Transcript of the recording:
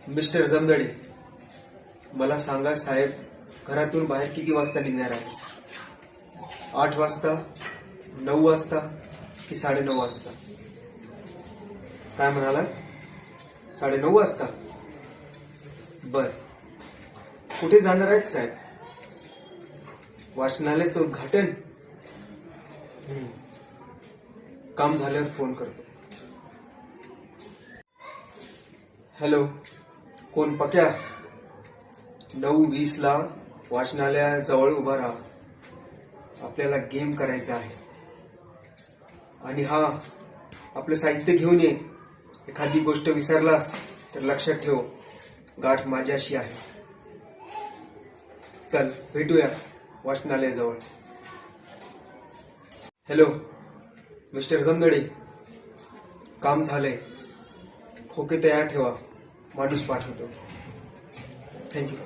Mister Jamdade, मला सांगा साहेब, घरातून बाहेर किती वाजता निघणार आहे? 8 वाजता, 9 वाजता की 9:30 वाजता? काय म्हणालात? 9:30 वाजता? बर. कुठे जाणार आहेत साहेब? वाचनालयाचं उद्घाटन? काम झाल्यावर फोन करतो. हॅलो, कोण? पक्या? 9:20 ला वाचनालयाजवळ उभा राहा. आपल्याला गेम करायचा आहे. आणि हा, आपलं साहित्य घेऊन ये. एखादी गोष्ट विसरलास तर लक्षात ठेव, गाठ माझ्याशी आहे. चल, भेटूया वाचनालयाजवळ. हॅलो, मिस्टर जमदडे, काम झालंय. खोके तयार ठेवा, माणूस पाठवतो. थँक्यू.